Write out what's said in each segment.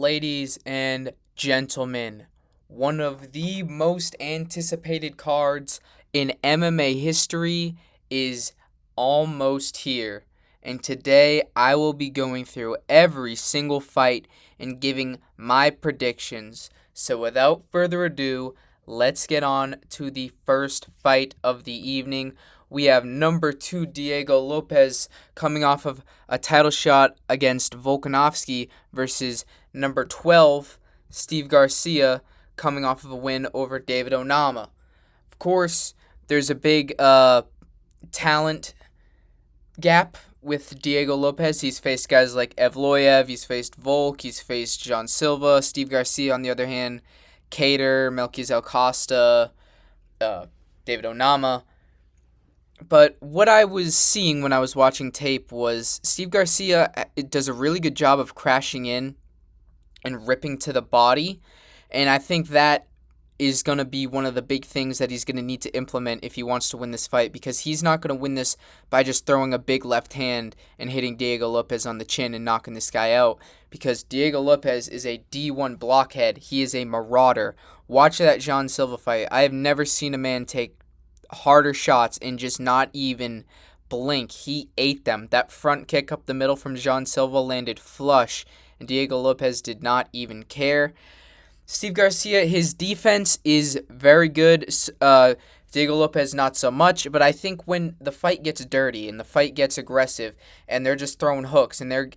Ladies and gentlemen, one of the most anticipated cards in MMA history is almost here. And today I will be going through every single fight and giving my predictions. So without further ado, let's get on to the first fight of the evening. We have number 2 Diego Lopez coming off of a title shot against Volkanovski versus number 12 Steve Garcia coming off of a win over David Onama. Of course, there's a big talent gap with Diego Lopez. He's faced guys like Evloev, he's faced Volk, he's faced John Silva. Steve Garcia, on the other hand, Cater, Melquizael Costa, David Onama. But what I was seeing when I was watching tape was Steve Garcia does a really good job of crashing in and ripping to the body. And I think that is going to be one of the big things that he's going to need to implement if he wants to win this fight, because he's not going to win this by just throwing a big left hand and hitting Diego Lopez on the chin and knocking this guy out, because Diego Lopez is a D1 blockhead. He is a marauder. Watch that John Silva fight. I have never seen a man take harder shots and just not even blink. He ate them. That front kick up the middle from John Silva landed flush, and Diego Lopez did not even care. Steve Garcia, his defense is very good. Diego Lopez, not so much. But I think when the fight gets dirty and the fight gets aggressive and they're just throwing hooks and they're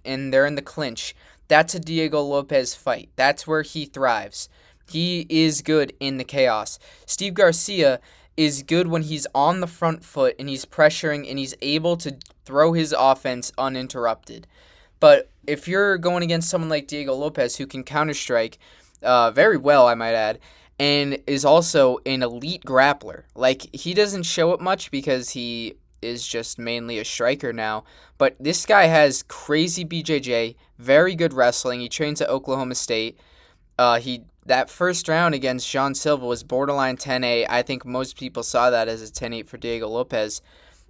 in the clinch, that's a Diego Lopez fight. That's where he thrives. He is good in the chaos. Steve Garcia is good when he's on the front foot and he's pressuring and he's able to throw his offense uninterrupted. But if you're going against someone like Diego Lopez, who can counter-strike very well, I might add, and is also an elite grappler. Like, he doesn't show it much because he is just mainly a striker now, but this guy has crazy BJJ, very good wrestling. He trains at Oklahoma State. That first round against John Silva was borderline 10-8. I think most people saw that as a 10-8 for Diego Lopez.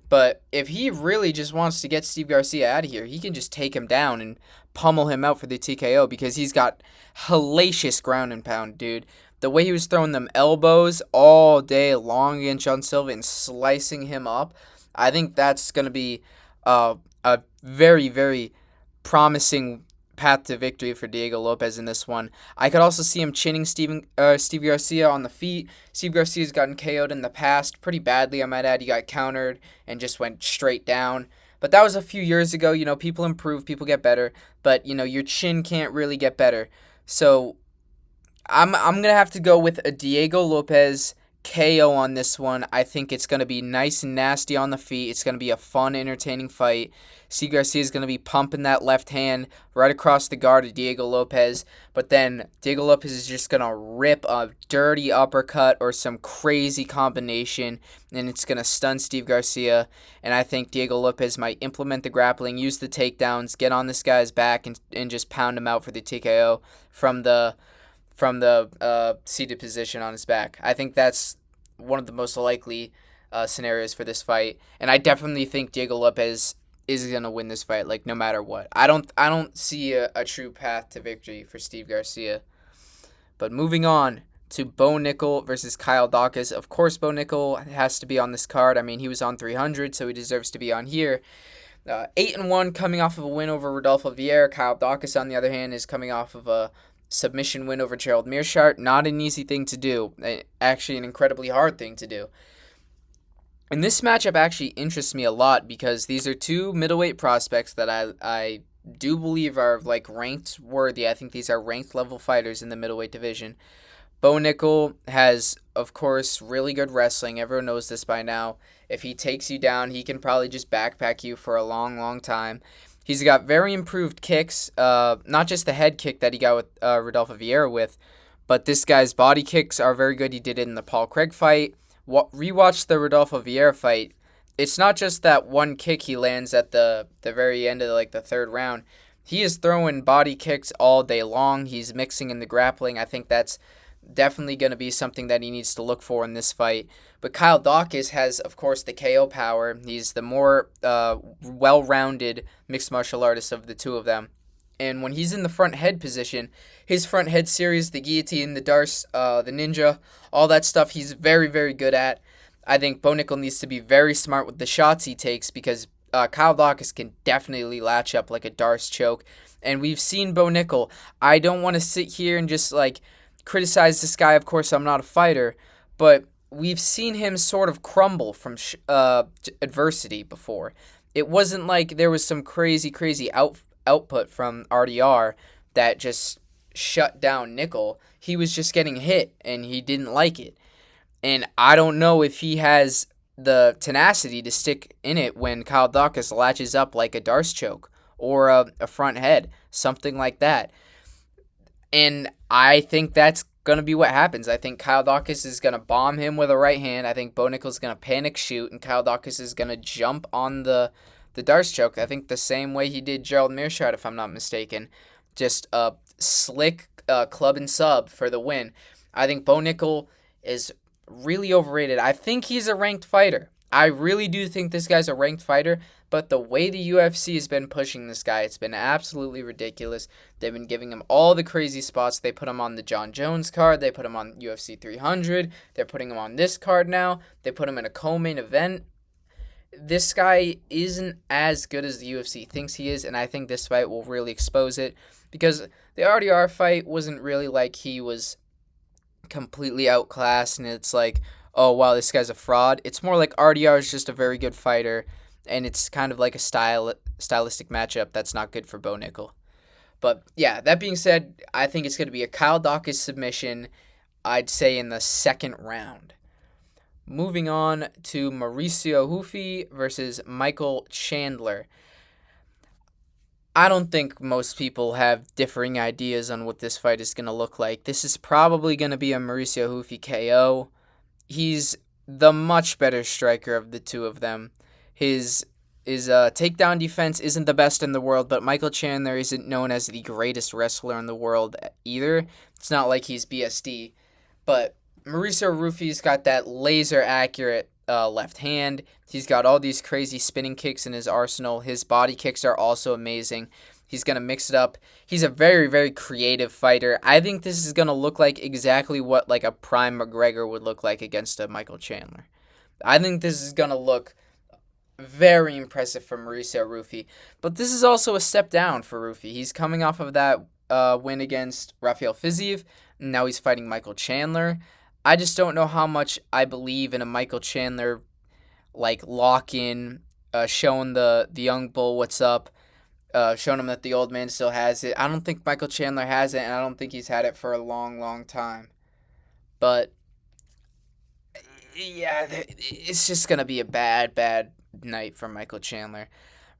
But if he really just wants to get Steve Garcia out of here, he can just take him down and pummel him out for the TKO, because he's got hellacious ground and pound, dude. The way he was throwing them elbows all day long against John Silva and slicing him up, I think that's going to be a very, very promising path to victory for Diego Lopez in this one. I could also see him chinning Steve Garcia on the feet. Steve Garcia's gotten KO'd in the past pretty badly, I might add. He got countered and just went straight down. But that was a few years ago. People improve, people get better. But, your chin can't really get better. So I'm going to have to go with a Diego Lopez KO on this one. I think it's going to be nice and nasty on the feet. It's going to be a fun, entertaining fight. Steve Garcia is going to be pumping that left hand right across the guard of Diego Lopez. But then Diego Lopez is just going to rip a dirty uppercut or some crazy combination, and it's going to stun Steve Garcia. And I think Diego Lopez might implement the grappling, use the takedowns, get on this guy's back, and just pound him out for the TKO from the seated position on his back. I think that's one of the most likely scenarios for this fight, and I definitely think Diego Lopez is gonna win this fight, like, no matter what. I don't see a true path to victory for Steve Garcia. But moving on to Bo Nickal versus Kyle Daukaus. Of course, Bo Nickal has to be on this card. I mean, he was on 300, so he deserves to be on here. 8-1, coming off of a win over Rodolfo Vieira. Kyle Daukaus, on the other hand, is coming off of a submission win over Gerald Meerschaert. Not an easy thing to do. Actually, an incredibly hard thing to do. And this matchup actually interests me a lot, because these are two middleweight prospects that I do believe are, like, ranked worthy. I think these are ranked level fighters in the middleweight division. Bo Nickal has, of course, really good wrestling. Everyone knows this by now. If he takes you down, he can probably just backpack you for a long, long time. He's got very improved kicks, not just the head kick that he got with Rodolfo Vieira with, but this guy's body kicks are very good. He did it in the Paul Craig fight. Rewatch the Rodolfo Vieira fight. It's not just that one kick he lands at the very end of the third round. He is throwing body kicks all day long. He's mixing in the grappling. I think that's definitely going to be something that he needs to look for in this fight. But Kyle Daukaus has, of course, the KO power. He's the more well-rounded mixed martial artist of the two of them. And when he's in the front head position, his front head series, the guillotine, the darce, the ninja, all that stuff, he's very, very good at. I think Bo Nickel needs to be very smart with the shots he takes because Kyle Dawkins can definitely latch up like a darce choke. And we've seen Bo Nickel. I don't want to sit here and just like criticize this guy. Of course, I'm not a fighter, but we've seen him sort of crumble from adversity before. It wasn't like there was some crazy, crazy output from RDR that just shut down Nickel. He was just getting hit, and he didn't like it. And I don't know if he has the tenacity to stick in it when Kyle Dawkins latches up like a darce choke or a front head, something like that. And I think that's going to be what happens. I think Kyle Dawkins is going to bomb him with a right hand. I think Bo Nickel's going to panic shoot, and Kyle Dawkins is going to jump on the darce choke. I think the same way he did Gerald Mearshart, if I'm not mistaken. Just a slick club and sub for the win. I think Bo Nickel is really overrated. I think he's a ranked fighter. I really do think this guy's a ranked fighter, but the way the UFC has been pushing this guy, it's been absolutely ridiculous. They've been giving him all the crazy spots. They put him on the John Jones card. They put him on UFC 300. They're putting him on this card now. They put him in a co-main event. This guy isn't as good as the UFC thinks he is, and I think this fight will really expose it because the RDR fight wasn't really like he was completely outclassed and it's like, oh, wow, this guy's a fraud. It's more like RDR is just a very good fighter, and it's kind of like a stylistic matchup that's not good for Bo Nickel. But, yeah, that being said, I think it's going to be a Kyle Dawkins submission, I'd say in the second round. Moving on to Mauricio Hufi versus Michael Chandler. I don't think most people have differing ideas on what this fight is going to look like. This is probably going to be a Mauricio Hufi KO. He's the much better striker of the two of them. His takedown defense isn't the best in the world, but Michael Chandler isn't known as the greatest wrestler in the world either. It's not like he's BSD, but Mauricio Hufi's got that laser accurate left hand. He's got all these crazy spinning kicks in his arsenal. His body kicks are also amazing. He's going to mix it up. He's a very, very creative fighter. I think this is going to look like exactly what like a prime McGregor would look like against a Michael Chandler. I think this is going to look very impressive for Mauricio Hufi. But this is also a step down for Hufi. He's coming off of that win against Rafael Fiziev. And now he's fighting Michael Chandler. I just don't know how much I believe in a Michael Chandler like lock-in, showing the young bull what's up, showing him that the old man still has it. I don't think Michael Chandler has it, and I don't think he's had it for a long, long time. But, yeah, it's just going to be a bad, bad night for Michael Chandler.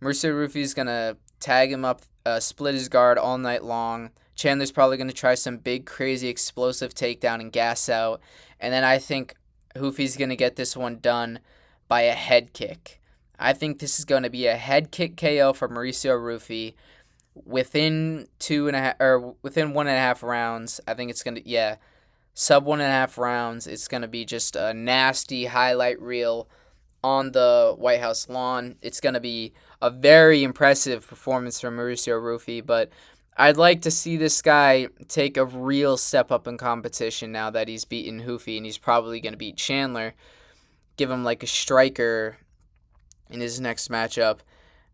Mauricio Hufi's going to tag him up, split his guard all night long. Chandler's probably going to try some big, crazy, explosive takedown and gas out. And then I think Hufi's going to get this one done by a head kick. I think this is going to be a head kick KO for Mauricio Hufi within 1.5 rounds. I think it's going to, sub 1.5 rounds. It's going to be just a nasty highlight reel on the Whitehouse lawn. It's going to be a very impressive performance from Mauricio Hufi, but I'd like to see this guy take a real step up in competition now that he's beaten Hufi, and he's probably going to beat Chandler. Give him like a striker in his next matchup.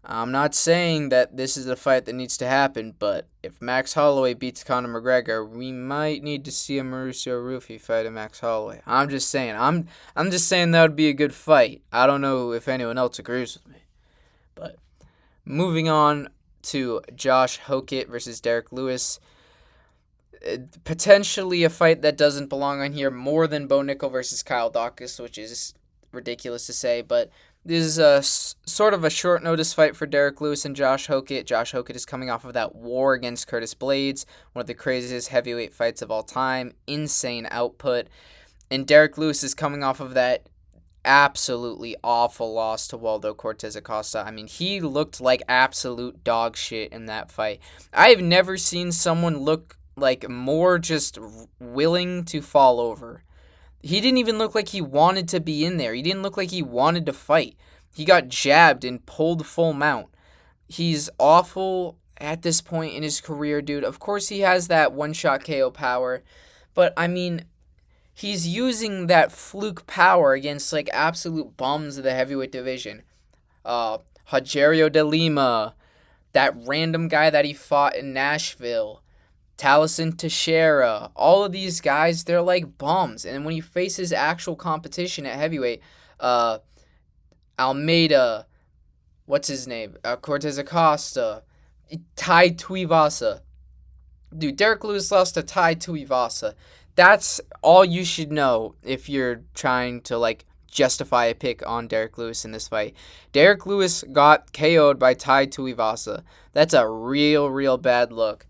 I'm not saying that this is a fight that needs to happen, but if Max Holloway beats Conor McGregor, we might need to see a Mauricio Hufi fight a Max Holloway. I'm just saying. I'm just saying that would be a good fight. I don't know if anyone else agrees with me. But moving on to Josh Hokett versus Derek Lewis. Potentially a fight that doesn't belong on here more than Bo Nickel versus Kyle Dawkins, which is ridiculous to say, but this is a sort of a short notice fight for Derek Lewis and Josh Hokett. Josh Hokett is coming off of that war against Curtis Blades, one of the craziest heavyweight fights of all time, insane output, and Derek Lewis is coming off of that absolutely awful loss to Waldo Cortez Acosta. I mean, he looked like absolute dog shit in that fight. I've never seen someone look like more just willing to fall over. He didn't even look like he wanted to be in there. He didn't look like he wanted to fight. He got jabbed and pulled full mount. He's awful. at this point in his career, dude. Of course, he has that one-shot KO power, but I mean, he's using that fluke power against like absolute bums of the heavyweight division. Uh, Rogerio de Lima, that random guy that he fought in Nashville, Taliesin Teixeira, all of these guys, they're like bums. And when he faces actual competition at heavyweight, uh, Almeida, what's his name? Cortez Acosta, Tai Tuivasa. Dude, Derek Lewis lost to Tai Tuivasa. That's all you should know if you're trying to like justify a pick on Derek Lewis in this fight. Derek Lewis got KO'd by Tai Tuivasa. That's a real bad look.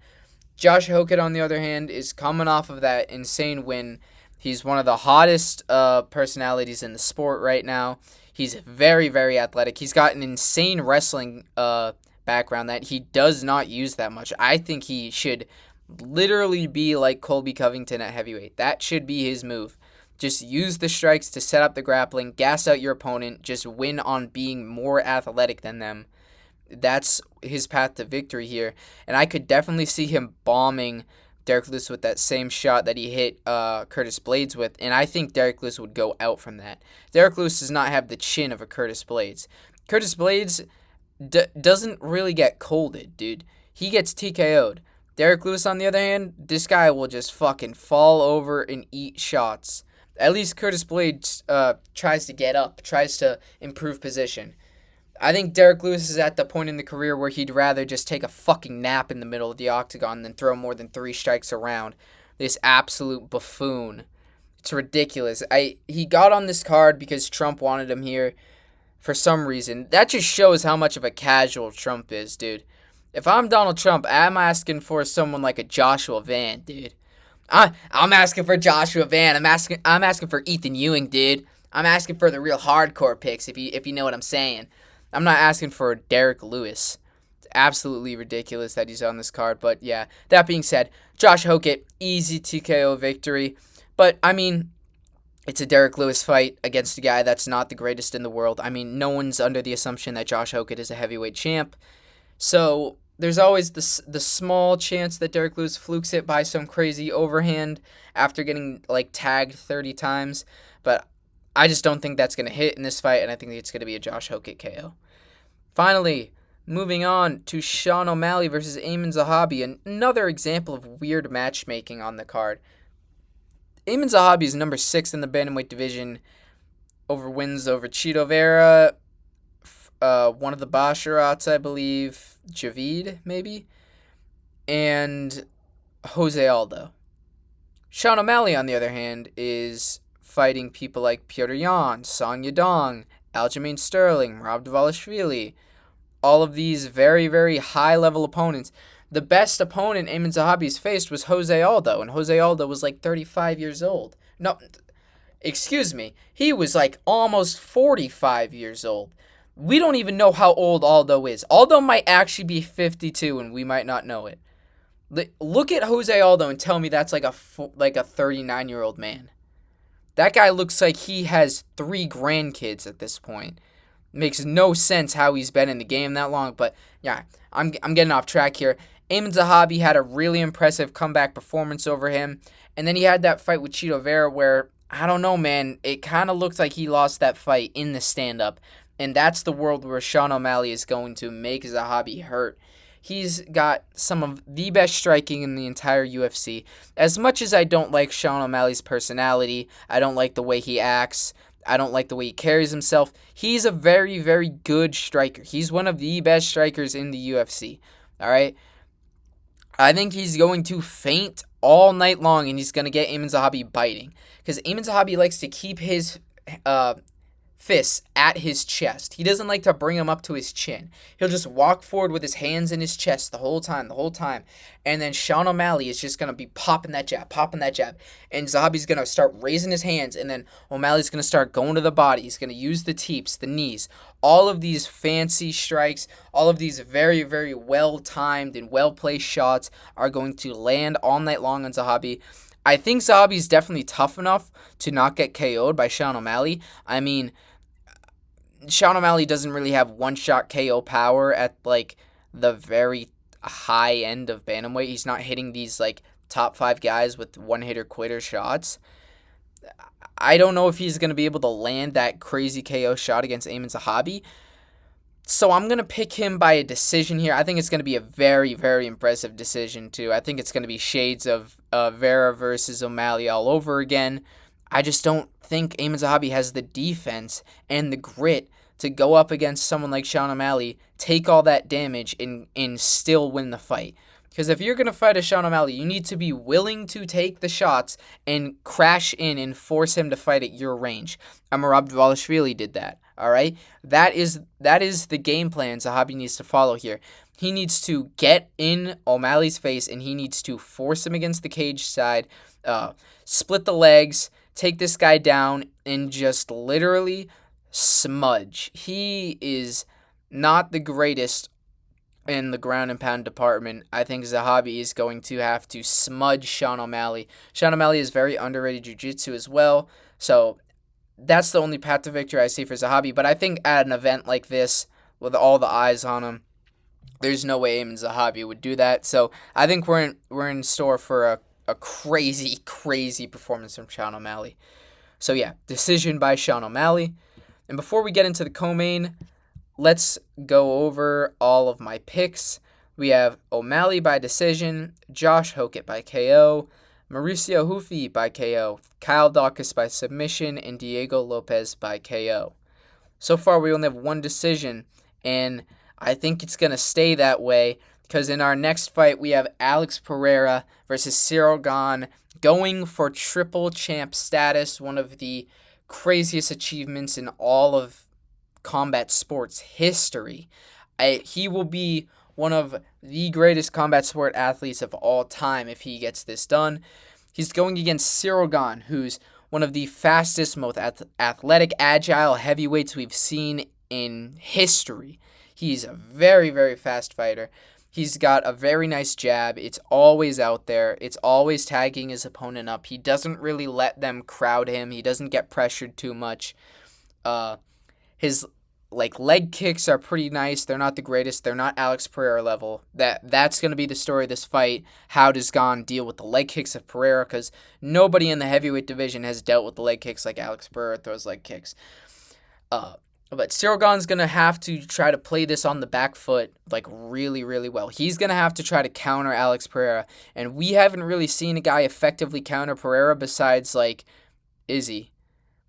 Josh Hokett, on the other hand, is coming off of that insane win. He's one of the hottest personalities in the sport right now. He's very athletic. He's got an insane wrestling background that he does not use that much. I think he should literally be like Colby Covington at heavyweight. That should be his move. Just use the strikes to set up the grappling, gas out your opponent, just win on being more athletic than them. That's his path to victory here. And I could definitely see him bombing Derek Lewis with that same shot that he hit Curtis Blades with. And I think Derek Lewis would go out from that. Derek Lewis does not have the chin of a Curtis Blades. Curtis Blades doesn't really get colded, dude. He gets TKO'd. Derek Lewis, on the other hand, this guy will just fucking fall over and eat shots. At least Curtis Blades tries to get up, tries to improve position. I think Derek Lewis is at the point in the career where he'd rather just take a fucking nap in the middle of the octagon than throw more than 3 strikes around. This absolute buffoon. It's ridiculous. He got on this card because Trump wanted him here for some reason. That just shows how much of a casual Trump is, dude. If I'm Donald Trump, I'm asking for someone like a Joshua Van, dude. I'm asking for Joshua Van. I'm asking for Ethan Ewing, dude. I'm asking for the real hardcore picks, if you know what I'm saying. I'm not asking for Derek Lewis. It's absolutely ridiculous that he's on this card. But yeah, that being said, Josh Hokett, easy TKO victory. But I mean, it's a Derek Lewis fight against a guy that's not the greatest in the world. I mean, no one's under the assumption that Josh Hokett is a heavyweight champ. So there's always the small chance that Derek Lewis flukes it by some crazy overhand after getting like tagged 30 times. But I just don't think that's going to hit in this fight, and I think it's going to be a Josh Hokett KO. Finally, moving on to Sean O'Malley versus Aiemann Zahabi, another example of weird matchmaking on the card. Aiemann Zahabi is number 6 in the bantamweight division, wins over Chito Vera, one of the Basharats, I believe, Javid, maybe, and Jose Aldo. Sean O'Malley, on the other hand, is fighting people like Petr Yan, Song Yadong, Aljamain Sterling, Rob Dvalishvili, all of these very high-level opponents. The best opponent Aiemann Zahabi's faced was Jose Aldo, and Jose Aldo was like 35 years old. No, excuse me, he was like almost 45 years old. We don't even know how old Aldo is. Aldo might actually be 52, and we might not know it. Look at Jose Aldo and tell me that's like a 39-year-old man. That guy looks like he has 3 grandkids at this point. Makes no sense how he's been in the game that long, but yeah, I'm getting off track here. Aiemann Zahabi had a really impressive comeback performance over him, and then he had that fight with Chito Vera where, I don't know, man, it kind of looks like he lost that fight in the stand-up, and that's the world where Sean O'Malley is going to make Zahabi hurt. He's got some of the best striking in the entire UFC. As much as I don't like Sean O'Malley's personality, I don't like the way he acts, I don't like the way he carries himself, he's a very good striker. He's one of the best strikers in the UFC. Alright? I think he's going to feint all night long, and he's going to get Aiemann Zahabi biting. Because Aiemann Zahabi likes to keep his fists at his chest. He doesn't like to bring them up to his chin. He'll just walk forward with his hands in his chest the whole time. And then Sean O'Malley is just going to be popping that jab. And Zahabi's going to start raising his hands, and then O'Malley's going to start going to the body. He's going to use the teeps, the knees. All of these fancy strikes, all of these very well-timed and well-placed shots are going to land all night long on Zahabi. I think Zahabi's definitely tough enough to not get KO'd by Sean O'Malley. I mean, Sean O'Malley doesn't really have one-shot KO power at, like, the very a high end of bantamweight. He's not hitting these like top 5 guys with one hitter quitter shots. I don't know if he's going to be able to land that crazy KO shot against Amin Zahabi. So I'm going to pick him by a decision here. I think it's going to be a very, very impressive decision, too. I think it's going to be shades of Vera versus O'Malley all over again. I just don't think Amin Zahabi has the defense and the grit to go up against someone like Sean O'Malley, take all that damage, and still win the fight. Because if you're going to fight a Sean O'Malley, you need to be willing to take the shots and crash in and force him to fight at your range. Amarab Dvalishvili did that. All right, that is the game plan Zahabi needs to follow here. He needs to get in O'Malley's face and he needs to force him against the cage side, split the legs, take this guy down, and just literally smudge. He is not the greatest in the ground and pound department. I think Zahabi is going to have to smudge Sean O'Malley. Sean O'Malley is very underrated jiu-jitsu as well, so that's the only path to victory I see for Zahabi. But I think at an event like this, with all the eyes on him, there's no way Amin Zahabi would do that. So I think we're in store for a crazy, crazy performance from Sean O'Malley. So yeah, decision by Sean O'Malley. And before we get into the co-main, let's go over all of my picks. We have O'Malley by decision, Josh Hokett by KO, Mauricio Hufi by KO, Kyle Dawkins by submission, and Diego Lopez by KO. So far, we only have one decision, and I think it's going to stay that way because in our next fight, we have Alex Pereira versus Cyril Gane going for triple champ status, one of the craziest achievements in all of combat sports history. He will be one of the greatest combat sport athletes of all time if he gets this done. He's going against Cyril Gane, who's one of the fastest, most athletic, agile heavyweights we've seen in history. He's a very, very fast fighter. He's got a very nice jab. It's always out there. It's always tagging his opponent up. He doesn't really let them crowd him. He doesn't get pressured too much. His leg kicks are pretty nice. They're not the greatest. They're not Alex Pereira level. That's going to be the story of this fight. How does Gane deal with the leg kicks of Pereira? Because nobody in the heavyweight division has dealt with the leg kicks like Alex Pereira throws leg kicks. But Cyril Gane's going to have to try to play this on the back foot really, really well. He's going to have to try to counter Alex Pereira. And we haven't really seen a guy effectively counter Pereira besides Izzy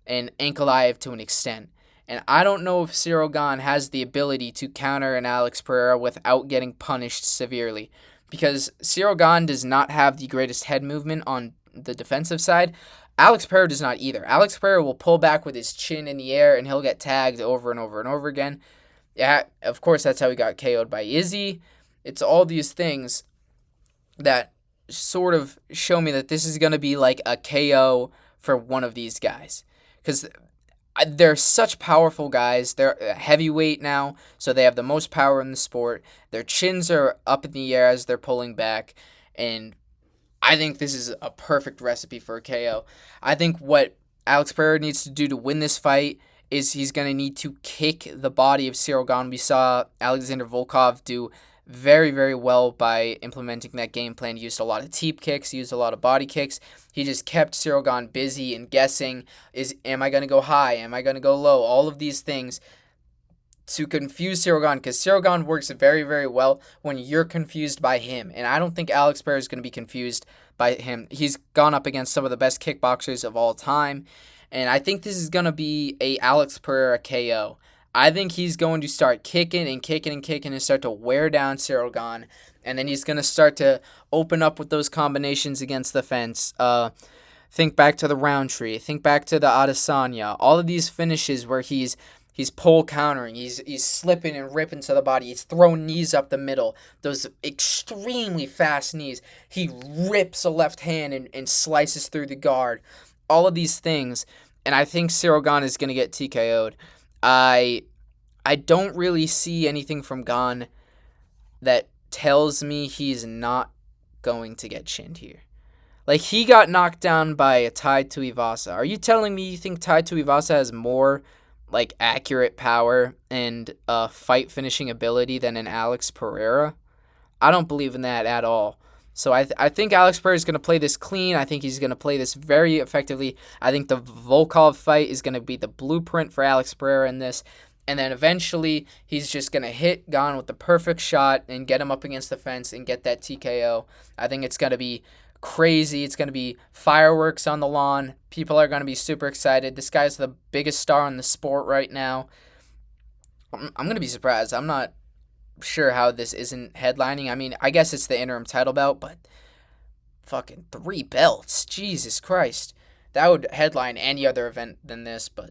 and Ankalaev to an extent. And I don't know if Cyril Gane has the ability to counter an Alex Pereira without getting punished severely. Because Cyril Gane does not have the greatest head movement on the defensive side. Alex Pereira does not either. Alex Pereira will pull back with his chin in the air and he'll get tagged over and over and over again. Yeah, of course, that's how he got KO'd by Izzy. It's all these things that sort of show me that this is going to be like a KO for one of these guys. Because they're such powerful guys. They're heavyweight now, so they have the most power in the sport. Their chins are up in the air as they're pulling back, and I think this is a perfect recipe for a KO. I think what Alex Pereira needs to do to win this fight is he's going to need to kick the body of Cyril Gane. We saw Alexander Volkov do very, very well by implementing that game plan. He used a lot of teep kicks, he used a lot of body kicks. He just kept Cyril Gane busy and guessing, am I going to go high? Am I going to go low? All of these things to confuse Cyril Gane, because Cyril Gane works very, very well when you're confused by him. And I don't think Alex Pereira is going to be confused by him. He's gone up against some of the best kickboxers of all time. And I think this is going to be a Alex Pereira KO. I think he's going to start kicking and kicking and kicking and start to wear down Cyril Gane. And then he's going to start to open up with those combinations against the fence. Think back to the Roundtree. Think back to the Adesanya. All of these finishes where he's pole countering. He's slipping and ripping to the body. He's throwing knees up the middle. Those extremely fast knees. He rips a left hand and slices through the guard. All of these things. And I think Cyril Gane is going to get TKO'd. I don't really see anything from Gane that tells me he's not going to get chinned here. He got knocked down by a Tai Tuivasa. Are you telling me you think Tai Tuivasa has more accurate power and fight finishing ability than an Alex Pereira? I don't believe in that at all. So I think Alex Pereira is going to play this clean. I think he's going to play this very effectively. I think the Volkov fight is going to be the blueprint for Alex Pereira in this. And then eventually he's just going to hit Gane with the perfect shot and get him up against the fence and get that TKO. I think it's going to be crazy. It's going to be fireworks on the lawn. People are going to be super excited. This guy's the biggest star in the sport right now. I'm going to be surprised. I'm not sure how this isn't headlining. I mean, I guess it's the interim title belt, but fucking 3 belts. Jesus Christ. That would headline any other event than this, but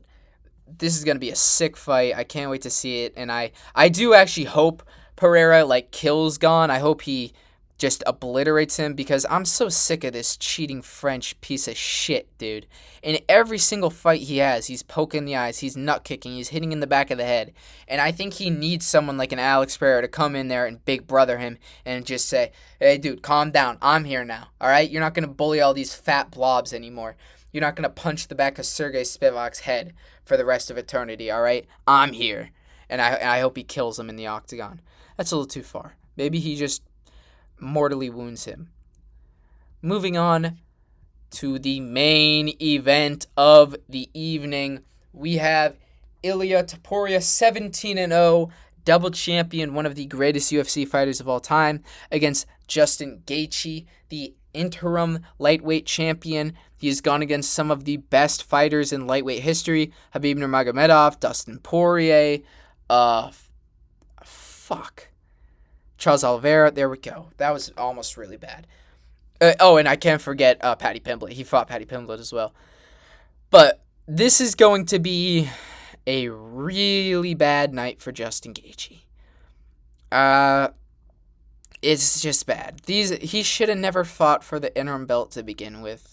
this is going to be a sick fight. I can't wait to see it, and I do actually hope Pereira, kills Gane. I hope he just obliterates him, because I'm so sick of this cheating French piece of shit, dude. In every single fight he has, he's poking the eyes, he's nut kicking, he's hitting in the back of the head. And I think he needs someone like an Alex Pereira to come in there and big brother him and just say, hey, dude, calm down. I'm here now, all right? You're not going to bully all these fat blobs anymore. You're not going to punch the back of Sergey Spivak's head for the rest of eternity, all right? I'm here. And I hope he kills him in the octagon. That's a little too far. Maybe he just mortally wounds him. Moving on to the main event of the evening, we have Ilia Topuria, 17-0, double champion, one of the greatest UFC fighters of all time, against Justin Gaethje, the interim lightweight champion. He's gone against some of the best fighters in lightweight history: Khabib Nurmagomedov, Dustin Poirier, Charles Oliveira. There we go. That was almost really bad. And I can't forget Paddy Pimblett. He fought Paddy Pimblett as well. But this is going to be a really bad night for Justin Gaethje. It's just bad. He should have never fought for the interim belt to begin with.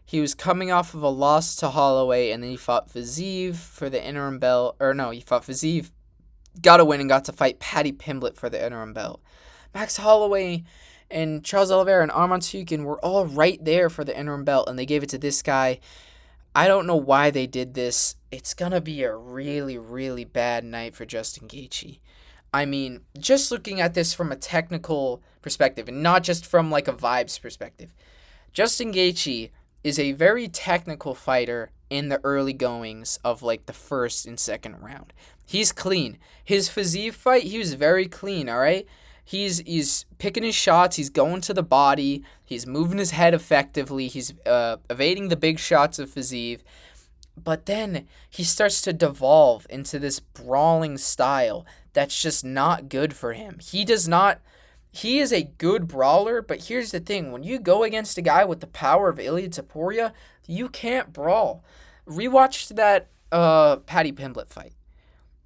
He was coming off of a loss to Holloway, and then he fought Fiziev for the interim belt. Or no, he fought Fiziev, got a win, and got to fight Paddy Pimblett for the interim belt. Max Holloway and Charles Oliveira and Arman Tsarukyan were all right there for the interim belt, and they gave it to this guy. I don't know why they did this. It's going to be a really, really bad night for Justin Gaethje. I mean, just looking at this from a technical perspective, and not just from a vibes perspective, Justin Gaethje is a very technical fighter in the early goings of the first and second round. He's clean. His Fiziev fight, he was very clean, all right? He's picking his shots, he's going to the body, he's moving his head effectively, he's evading the big shots of Fiziev. But then he starts to devolve into this brawling style that's just not good for him. He is a good brawler, but here's the thing. When you go against a guy with the power of Ilia Topuria, you can't brawl. Rewatch that Paddy Pimblett fight.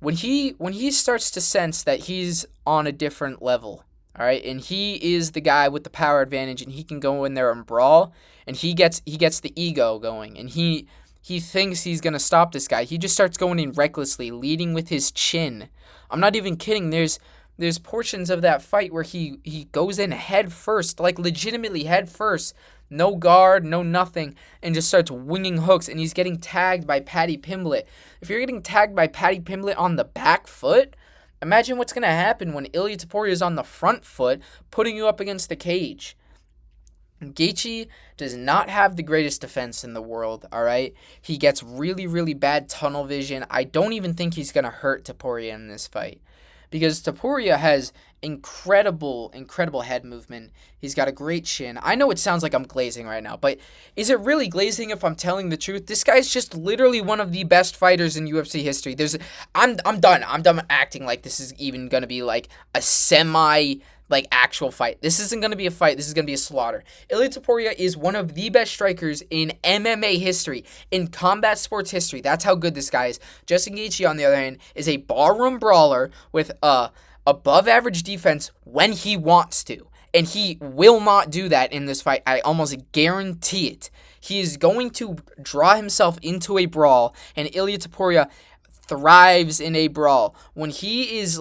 When he starts to sense that he's on a different level, all right, and he is the guy with the power advantage, and he can go in there and brawl, and he gets the ego going, and he thinks he's going to stop this guy. He just starts going in recklessly, leading with his chin. I'm not even kidding. There's portions of that fight where he goes in head first, legitimately head first, no guard, no nothing, and just starts winging hooks, and he's getting tagged by Paddy Pimblett. If you're getting tagged by Paddy Pimblett on the back foot, imagine what's going to happen when Ilia Topuria is on the front foot, putting you up against the cage. Gaethje does not have the greatest defense in the world, all right? He gets really, really bad tunnel vision. I don't even think he's going to hurt Topuria in this fight, because Topuria has incredible head movement. He's got a great chin. I know it sounds like I'm glazing right now, but is it really glazing if I'm telling the truth? This guy's just literally one of the best fighters in UFC history. I'm done. I'm done acting like this is even going to be a semi actual fight. This isn't going to be a fight. This is going to be a slaughter. Ilia Topuria is one of the best strikers in MMA history, in combat sports history. That's how good this guy is. Justin Gaethje, on the other hand, is a barroom brawler with above average defense when he wants to. And he will not do that in this fight. I almost guarantee it. He is going to draw himself into a brawl, and Ilia Topuria thrives in a brawl. When he is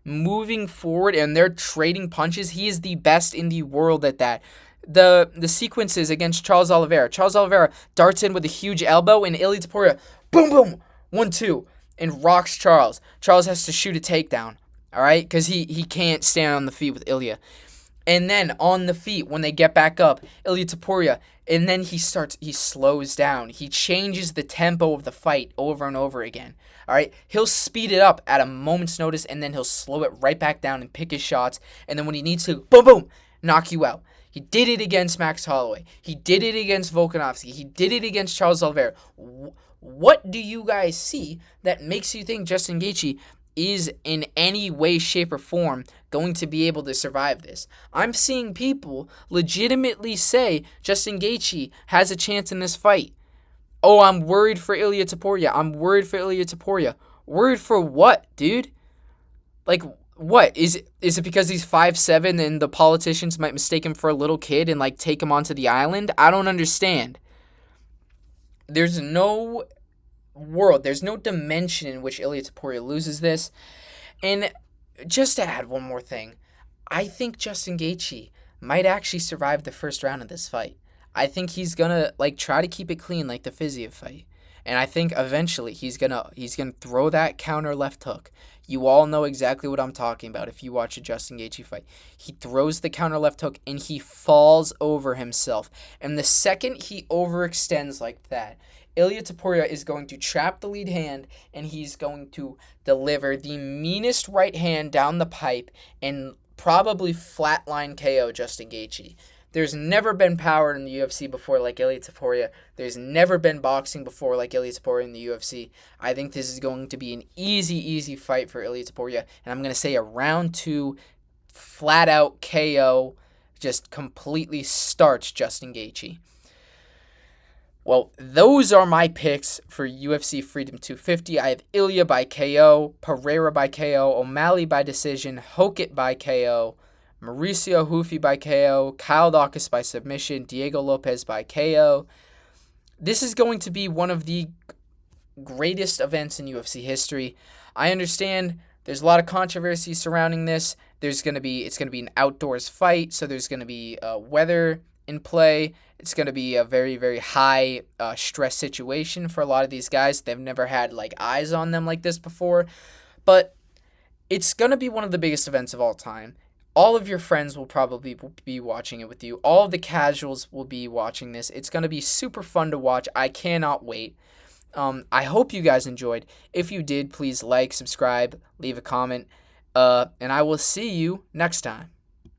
moving forward and they're trading punches, he is the best in the world at that. The sequences against Charles Oliveira. Charles Oliveira darts in with a huge elbow, and Ilia Topuria, boom, boom, 1-2, and rocks Charles. Charles has to shoot a takedown. All right, because he can't stand on the feet with Ilya. And then on the feet, when they get back up, Ilya Taporia, and then he slows down. He changes the tempo of the fight over and over again. All right, he'll speed it up at a moment's notice, and then he'll slow it right back down and pick his shots. And then when he needs to, boom, boom, knock you out. He did it against Max Holloway. He did it against Volkanovski. He did it against Charles Oliveira. What do you guys see that makes you think Justin Gaethje is in any way, shape, or form going to be able to survive this? I'm seeing people legitimately say Justin Gaethje has a chance in this fight. Oh, I'm worried for Ilya Taporia. I'm worried for Ilya Taporia. Worried for what, dude? Like, what? Is it because he's 5'7" and the politicians might mistake him for a little kid and, like, take him onto the island? I don't understand. There's no world, there's no dimension in which Ilya Taporia loses this. And just to add one more thing, I think Justin Gaethje might actually survive the first round of this fight. I think he's gonna try to keep it clean like the Fiziev fight. And I think eventually he's gonna throw that counter left hook. You all know exactly what I'm talking about if you watch a Justin Gaethje fight. He throws the counter left hook and he falls over himself. And the second he overextends like that, Ilya Taporia is going to trap the lead hand and he's going to deliver the meanest right hand down the pipe and probably flatline KO Justin Gaethje. There's never been power in the UFC before like Ilya Taporia. There's never been boxing before like Ilya Taporia in the UFC. I think this is going to be an easy fight for Ilya Taporia. And I'm going to say a round 2 flat-out KO, just completely starts Justin Gaethje. Well, those are my picks for UFC Freedom 250. I have Ilya by KO, Pereira by KO, O'Malley by decision, Hokit by KO, Mauricio Hufi by KO, Kyle Daukaus by submission, Diego Lopez by KO. This is going to be one of the greatest events in UFC history. I understand there's a lot of controversy surrounding this. It's going to be an outdoors fight, so there's going to be weather in play. It's going to be a very, very high stress situation for a lot of these guys. They've never had eyes on them like this before, but it's going to be one of the biggest events of all time. All of your friends will probably be watching it with you. All of the casuals will be watching this. It's going to be super fun to watch. I cannot wait. I hope you guys enjoyed. If you did, please like, subscribe, leave a comment, and I will see you next time.